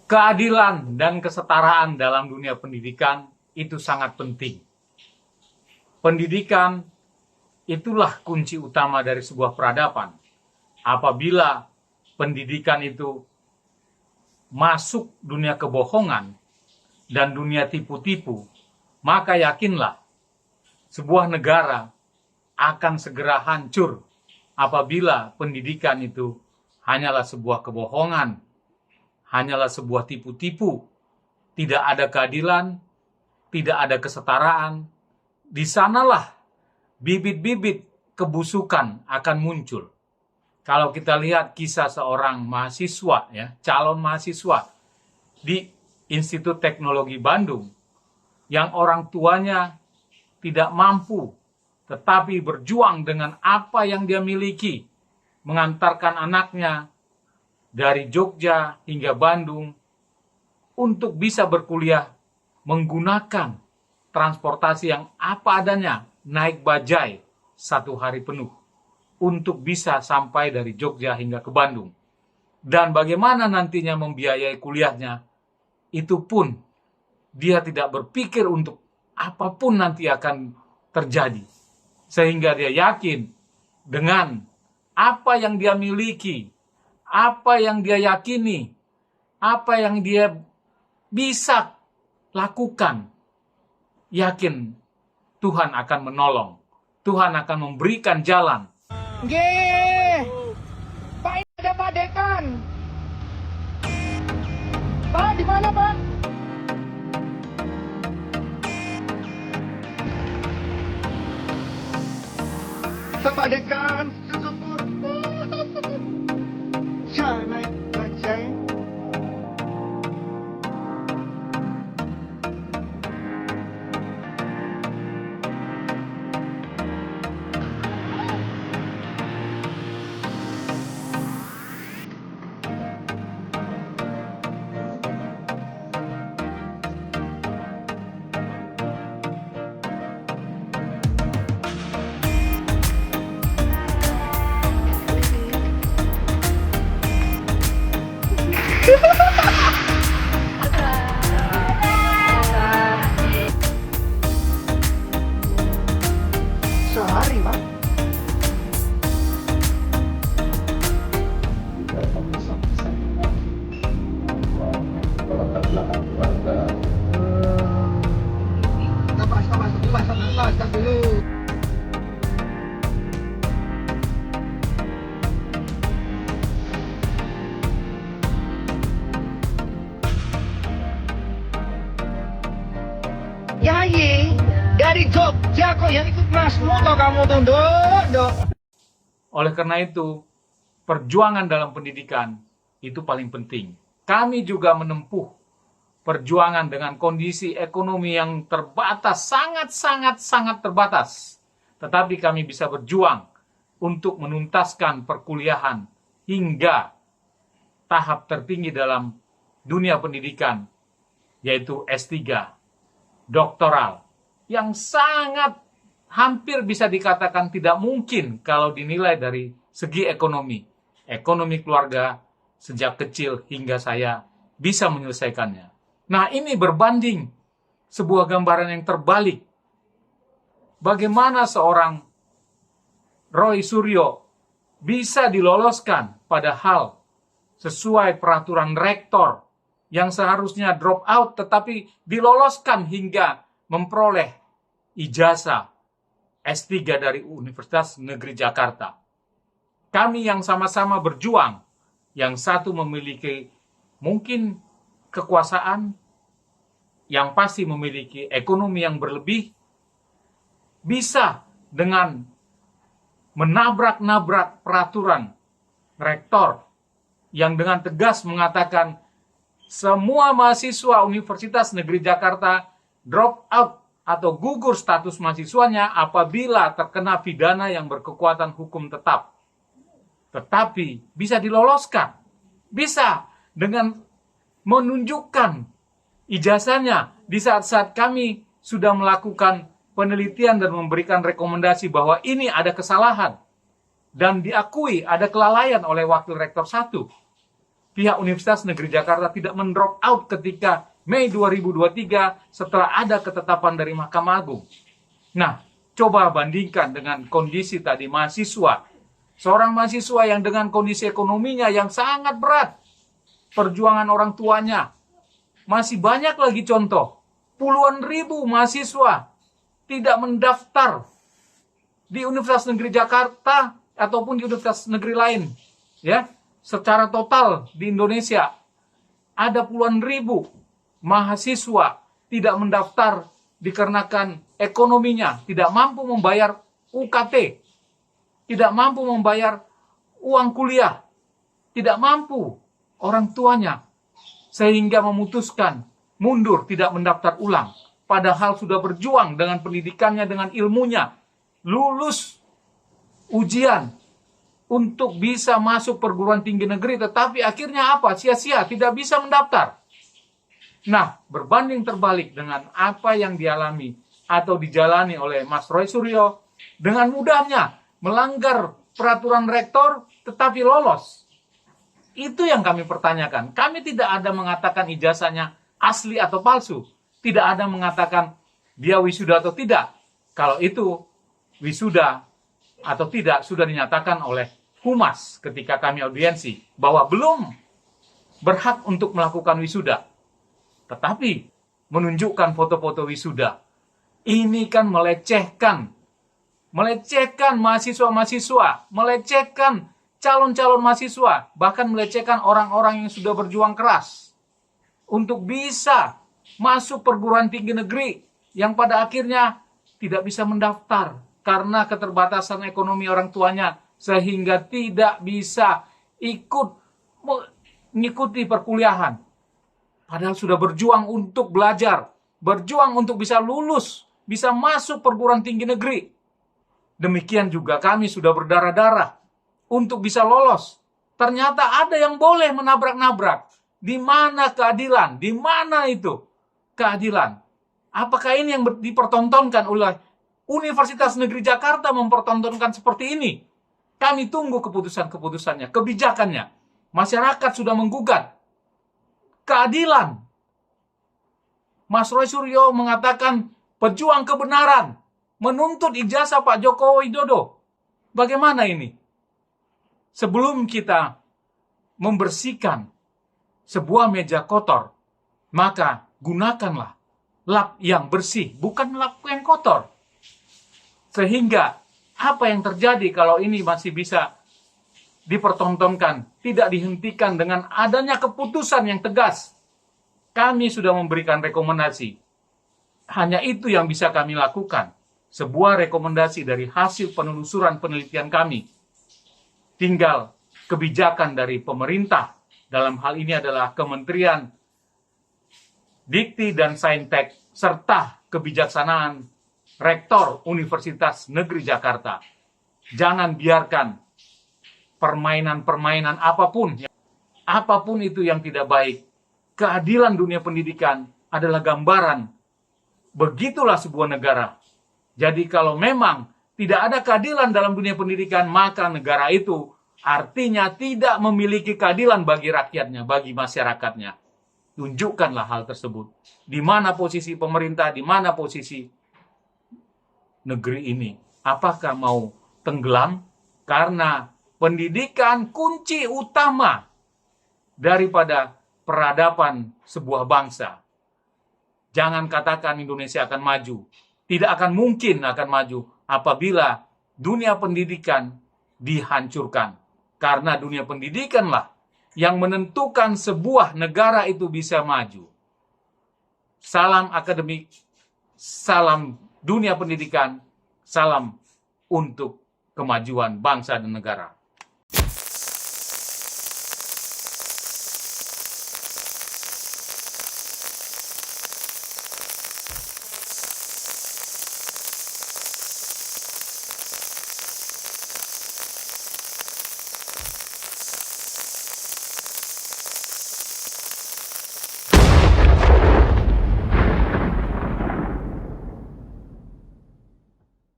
Keadilan dan kesetaraan dalam dunia pendidikan itu sangat penting. Pendidikan itulah kunci utama dari sebuah peradaban. Apabila pendidikan itu masuk dunia kebohongan dan dunia tipu-tipu, maka yakinlah sebuah negara akan segera hancur apabila pendidikan itu hanyalah sebuah kebohongan, hanyalah sebuah tipu-tipu, tidak ada keadilan, tidak ada kesetaraan. Di sanalah bibit-bibit kebusukan akan muncul. Kalau kita lihat kisah seorang mahasiswa, calon mahasiswa di Institut Teknologi Bandung, yang orang tuanya tidak mampu, tetapi berjuang dengan apa yang dia miliki, mengantarkan anaknya dari Jogja hingga Bandung untuk bisa berkuliah menggunakan transportasi yang apa adanya, naik bajai 1 hari penuh untuk bisa sampai dari Jogja hingga ke Bandung. Dan bagaimana nantinya membiayai kuliahnya, itu pun dia tidak berpikir untuk apapun nanti akan terjadi. Sehingga dia yakin dengan apa yang dia miliki, apa yang dia yakini, apa yang dia bisa lakukan, yakin Tuhan akan menolong, Tuhan akan memberikan jalan. Nggih. Pak, ini ada Pak Dekan. Pak, di mana, Pak? Pak Dekan. Saya naik bajai. Sehari, Pak. Masak dulu. Yai, dari Jogja kok yang ikut Masmu kok kamu tuh, Dok. Oleh karena itu, perjuangan dalam pendidikan itu paling penting. Kami juga menempuh perjuangan dengan kondisi ekonomi yang terbatas, sangat terbatas. Tetapi kami bisa berjuang untuk menuntaskan perkuliahan hingga tahap tertinggi dalam dunia pendidikan, yaitu S3, doktoral, yang sangat hampir bisa dikatakan tidak mungkin kalau dinilai dari segi ekonomi. Ekonomi keluarga sejak kecil hingga saya bisa menyelesaikannya. Nah, ini berbanding sebuah gambaran yang terbalik. Bagaimana seorang Roy Suryo bisa diloloskan padahal sesuai peraturan rektor yang seharusnya drop out tetapi diloloskan hingga memperoleh ijazah S3 dari Universitas Negeri Jakarta. Kami yang sama-sama berjuang, yang satu memiliki mungkin kekuasaan, yang pasti memiliki ekonomi yang berlebih, bisa dengan menabrak-nabrak peraturan rektor yang dengan tegas mengatakan semua mahasiswa Universitas Negeri Jakarta drop out atau gugur status mahasiswanya apabila terkena pidana yang berkekuatan hukum tetap. Tetapi bisa diloloskan, bisa dengan menunjukkan ijazahnya di saat-saat kami sudah melakukan penelitian dan memberikan rekomendasi bahwa ini ada kesalahan dan diakui ada kelalaian oleh wakil rektor 1. pihak Universitas Negeri Jakarta tidak mendrop out ketika Mei 2023 setelah ada ketetapan dari Mahkamah Agung. Nah, coba bandingkan dengan kondisi tadi mahasiswa. Seorang mahasiswa yang dengan kondisi ekonominya yang sangat berat, perjuangan orang tuanya. Masih banyak lagi contoh. Puluhan ribu mahasiswa tidak mendaftar di Universitas Negeri Jakarta ataupun di universitas negeri lain. Ya, secara total di Indonesia ada puluhan ribu mahasiswa tidak mendaftar dikarenakan ekonominya tidak mampu membayar UKT, tidak mampu membayar uang kuliah, tidak mampu orang tuanya, sehingga memutuskan mundur tidak mendaftar ulang. Padahal sudah berjuang dengan pendidikannya, dengan ilmunya, lulus ujian untuk bisa masuk perguruan tinggi negeri, tetapi akhirnya apa? Sia-sia, tidak bisa mendaftar. Nah, berbanding terbalik dengan apa yang dialami atau dijalani oleh Mas Roy Suryo, dengan mudahnya melanggar peraturan rektor tetapi lolos. Itu yang kami pertanyakan. Kami tidak ada mengatakan ijazahnya asli atau palsu. Tidak ada mengatakan dia wisuda atau tidak. Kalau itu wisuda atau tidak sudah dinyatakan oleh Humas ketika kami audiensi bahwa belum berhak untuk melakukan wisuda. Tetapi menunjukkan foto-foto wisuda. Ini kan melecehkan mahasiswa-mahasiswa, melecehkan calon-calon mahasiswa, bahkan melecehkan orang-orang yang sudah berjuang keras untuk bisa masuk perguruan tinggi negeri yang pada akhirnya tidak bisa mendaftar karena keterbatasan ekonomi orang tuanya, sehingga tidak bisa mengikuti perkuliahan. Padahal sudah berjuang untuk belajar, berjuang untuk bisa lulus, bisa masuk perguruan tinggi negeri. Demikian juga kami sudah berdarah-darah untuk bisa lolos. Ternyata ada yang boleh menabrak-nabrak. Di mana keadilan? Di mana itu keadilan? Apakah ini yang dipertontonkan oleh Universitas Negeri Jakarta mempertontonkan seperti ini? Kami tunggu keputusan-keputusannya, kebijakannya. Masyarakat sudah menggugat. Keadilan. Mas Roy Suryo mengatakan pejuang kebenaran, menuntut ijazah Pak Joko Widodo. Bagaimana ini? Sebelum kita membersihkan sebuah meja kotor, maka gunakanlah lap yang bersih, bukan lap yang kotor. Sehingga apa yang terjadi kalau ini masih bisa dipertontonkan, tidak dihentikan dengan adanya keputusan yang tegas. Kami sudah memberikan rekomendasi. Hanya itu yang bisa kami lakukan. Sebuah rekomendasi dari hasil penelusuran penelitian kami. Tinggal kebijakan dari pemerintah. Dalam hal ini adalah Kementerian Dikti dan Saintek serta kebijaksanaan Rektor Universitas Negeri Jakarta. Jangan biarkan permainan-permainan apapun itu yang tidak baik. Keadilan dunia pendidikan adalah gambaran. Begitulah sebuah negara. Jadi kalau memang tidak ada keadilan dalam dunia pendidikan, maka negara itu artinya tidak memiliki keadilan bagi rakyatnya, bagi masyarakatnya. Tunjukkanlah hal tersebut. Di mana posisi pemerintah, di mana posisi negeri ini. Apakah mau tenggelam? Karena pendidikan kunci utama daripada peradaban sebuah bangsa. Jangan katakan Indonesia akan maju. Tidak akan mungkin akan maju apabila dunia pendidikan dihancurkan. Karena dunia pendidikanlah yang menentukan sebuah negara itu bisa maju. Salam akademik, salam dunia pendidikan, salam untuk kemajuan bangsa dan negara.